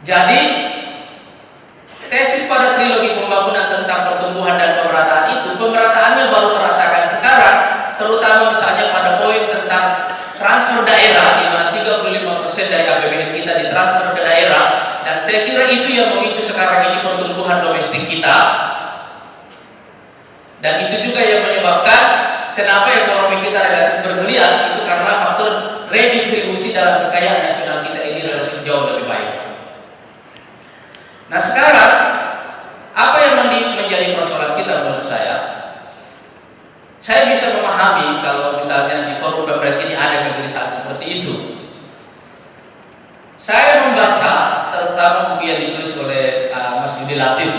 Jadi tesis pada trilogi pembangunan tentang pertumbuhan dan pemerataan itu, pemerataannya baru terasakan sekarang, terutama misalnya pada poin tentang transfer daerah, di mana 35% dari APBN kita ditransfer ke daerah, dan saya kira itu yang memicu sekarang ini pertumbuhan domestik kita, dan itu juga yang menyebabkan kenapa ekonomi kita relatif bergeliat, itu karena faktor redistribusi dalam kekayaan nasional kita ini relatif jauh lebih baik. Nah sekarang apa yang menjadi persoalan kita menurut saya bisa memahami kalau misalnya di forum pemret ini ada kegelisahan seperti itu. Saya membaca terutama buku yang ditulis oleh Mas Yudi Latif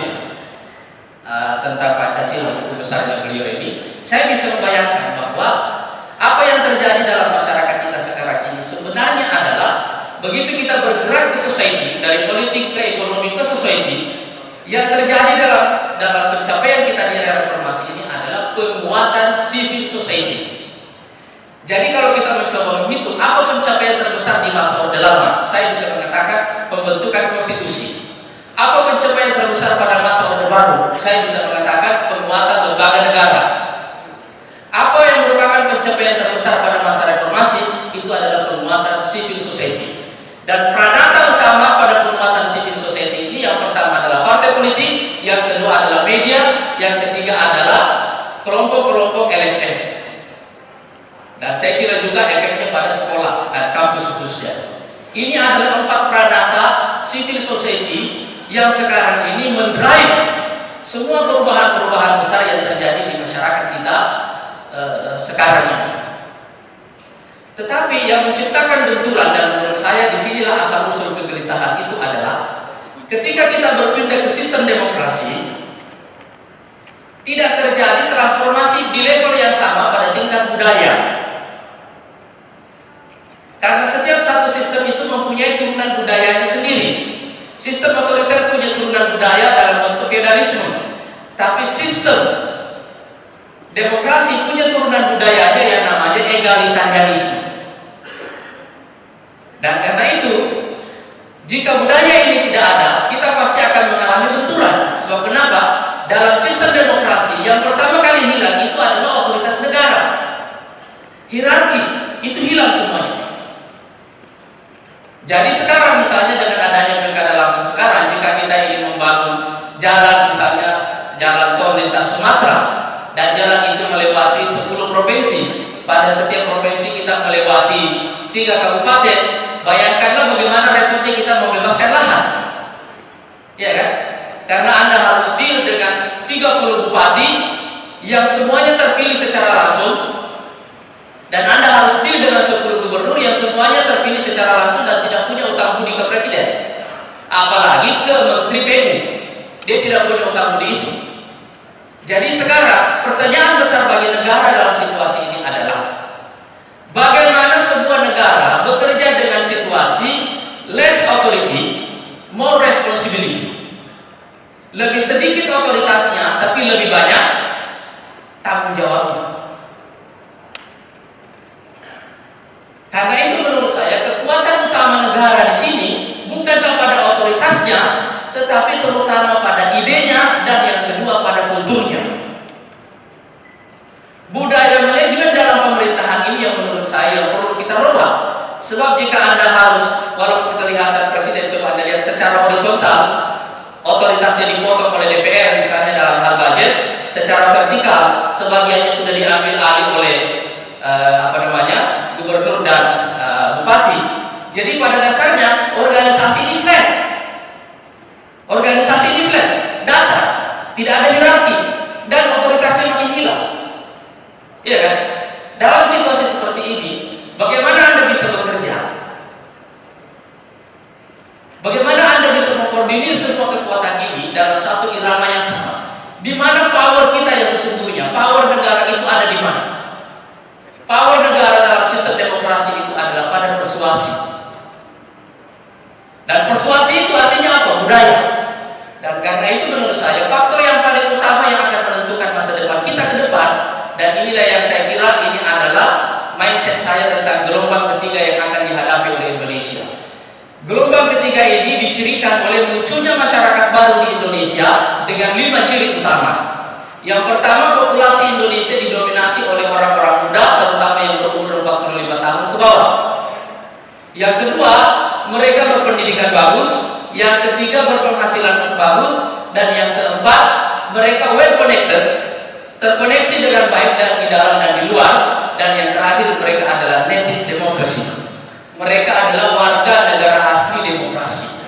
tentang Pancasila, buku besarnya beliau ini, saya bisa membayangkan bahwa apa yang terjadi dalam masyarakat kita sekarang ini sebenarnya adalah begitu kita bergerak ke society, dari politik ke ekonomi ke society, yang terjadi dalam pencapaian kita di era reformasi ini adalah penguatan civil society. Jadi kalau kita mencoba menghitung apa pencapaian terbesar di masa Orde Lama, saya bisa mengatakan pembentukan konstitusi. Apa pencapaian terbesar pada masa Orde Baru? Saya bisa mengatakan penguatan lembaga negara. Apa yang merupakan pencapaian terbesar pada masa reformasi? Itu adalah penguatan civil society. Dan pradata utama pada penguatan civil society ini, yang pertama adalah partai politik, yang kedua adalah media, yang ketiga adalah kelompok-kelompok LSM. Dan saya kira juga efeknya pada sekolah dan kampus khususnya. Ini adalah 4 pradata civil society yang sekarang ini mendrive semua perubahan-perubahan besar yang terjadi di masyarakat kita sekarang ini. Tetapi yang menciptakan benturan, dan menurut saya disinilah asal usul kegelisahan itu adalah ketika kita berpindah ke sistem demokrasi, tidak terjadi transformasi di level yang sama pada tingkat budaya. Karena setiap satu sistem itu mempunyai turunan budayanya sendiri. Sistem otoriter punya turunan budaya dalam bentuk feodalisme, tapi sistem demokrasi punya turunan budayanya yang namanya egalitarianisme. Dan karena itu, jika budaya ini tidak ada, kita pasti akan mengalami benturan. Sebab kenapa? Dalam sistem demokrasi, yang pertama kali hilang itu adalah otoritas negara. Hierarki itu hilang semuanya. Jadi sekarang misalnya dengan adanya pilkada langsung sekarang, jika kita ingin membangun jalan, misalnya jalan tol lintas Sumatera, dan jalan itu melewati 10 provinsi, pada setiap provinsi kita melewati 3 kabupaten, bayangkanlah bagaimana repotnya kita membebaskan lahan. Ya kan? Karena Anda harus deal dengan 30 bupati yang semuanya terpilih secara langsung, dan Anda harus deal dengan 10 gubernur yang semuanya terpilih secara langsung dan tidak punya utang budi ke presiden, apalagi ke menteri PU. Dia tidak punya utang budi itu. Jadi sekarang pertanyaan besar bagi negara dalam situasi ini adalah bagaimana sebuah negara bekerja dengan situasi less authority, more responsibility. Lebih sedikit otoritasnya, tapi lebih banyak tanggung jawabnya. Karena itu menurut saya kekuatan utama negara di sini bukanlah pada otoritasnya, tetapi terutama pada idenya, dan yang kedua pada kulturnya. Budaya manajemen dalam pemerintahan ini yang menurut saya perlu kita rubah. Sebab jika Anda harus, walaupun kelihatan presiden, coba Anda lihat secara horizontal, otoritasnya dipotong oleh DPR misalnya dalam hal budget, secara vertikal sebagiannya sudah diambil alih oleh gubernur dan bupati. Jadi pada dasarnya organisasi ini flat. Organisasi ini flat, data, tidak ada hierarki, dan otoritasnya makin hilang. Iya kan? Dalam situasi seperti ini, bagaimana Anda bisa bekerja? Bagaimana Anda bisa mengkoordinir semua kekuatan ini dalam satu irama yang sama? Di mana power kita yang sesungguhnya? Power negara itu ada di mana? Power negara dalam sistem demokrasi itu adalah pada persuasi. Dan persuasi itu artinya apa? Budaya. Dan karena itu menurut saya faktor yang paling utama yang akan menentukan masa depan kita ke depan, dan inilah yang saya kira ini adalah mindset saya tentang gelombang ketiga yang akan dihadapi oleh Indonesia. Gelombang ketiga ini dicirikan oleh munculnya masyarakat baru di Indonesia dengan 5 ciri utama. Yang pertama, populasi Indonesia didominasi oleh orang-orang muda, terutama yang berumur 45 tahun ke bawah. Yang kedua, mereka berpendidikan bagus. Yang ketiga, berpenghasilan bagus. Dan yang keempat, mereka well connected, terkoneksi dengan baik dan di dalam dan di luar. Dan yang terakhir, mereka adalah native democracy. Mereka adalah warga negara asli demokrasi.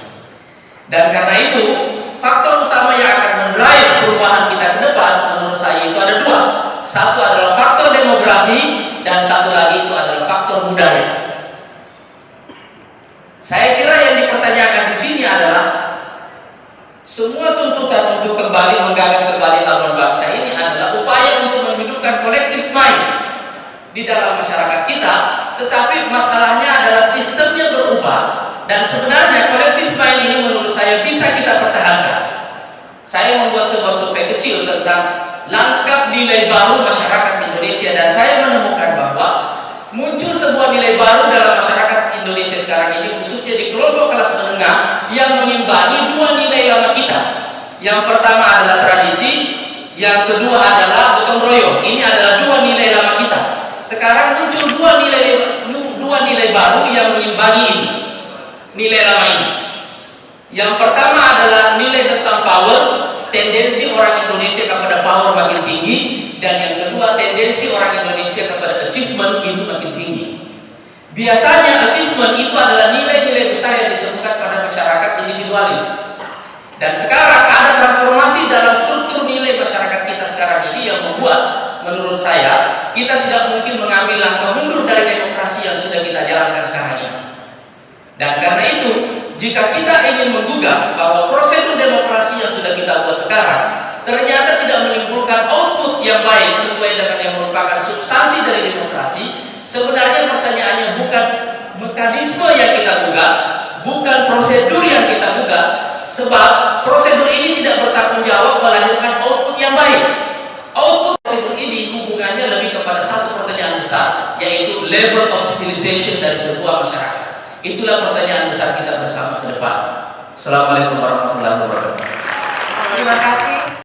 Dan karena itu, faktor utama yang akan mendrive perubahan kita ke depan menurut saya itu ada dua. Satu adalah faktor demografi dan satu lagi itu adalah faktor budaya. Saya kira yang dipertanyakan di sini adalah semua tuntutan untuk kembali menggagas kembali haluan bangsa ini adalah upaya untuk menghidupkan collective mind di dalam masyarakat kita, tetapi masalahnya adalah sistemnya berubah dan sebenarnya collective mind ini menurut saya bisa kita pertahankan. Saya membuat sebuah survei kecil tentang lanskap nilai baru masyarakat Indonesia dan saya menemukan bahwa muncul sebuah nilai baru dalam masyarakat Indonesia sekarang ini, khususnya di kelompok kelas menengah yang mengimbangi dua nilai lama kita. Yang pertama adalah tradisi, yang kedua adalah gotong royong. Ini adalah dua nilai lama kita. Sekarang muncul dua nilai baru yang mengimbangi ini, nilai lama ini. Yang pertama adalah nilai tentang power, tendensi orang Indonesia kepada power makin tinggi, dan yang kedua tendensi orang Indonesia kepada achievement itu makin tinggi. Biasanya achievement itu adalah nilai-nilai besar yang ditemukan pada masyarakat individualis. Dan sekarang ada transformasi dalam struktur nilai masyarakat kita sekarang ini yang membuat menurut saya kita tidak mungkin mengambil langkah mundur dari demokrasi yang sudah kita jalankan sekarang ini. Dan karena itu, jika kita ingin menggugah bahwa prosedur demokrasi yang sudah kita buat sekarang ternyata tidak menimbulkan output yang baik sesuai dengan yang merupakan substansi dari demokrasi, sebenarnya pertanyaannya bukan mekanisme yang kita gugah, bukan prosedur yang kita gugah, sebab prosedur ini tidak bertanggung jawab melahirkan output yang baik. Output prosedur ini hubungannya lebih kepada satu pertanyaan besar, yaitu level of civilization dari sebuah masyarakat. Itulah pertanyaan besar kita bersama ke depan. Assalamualaikum warahmatullahi wabarakatuh. Terima kasih.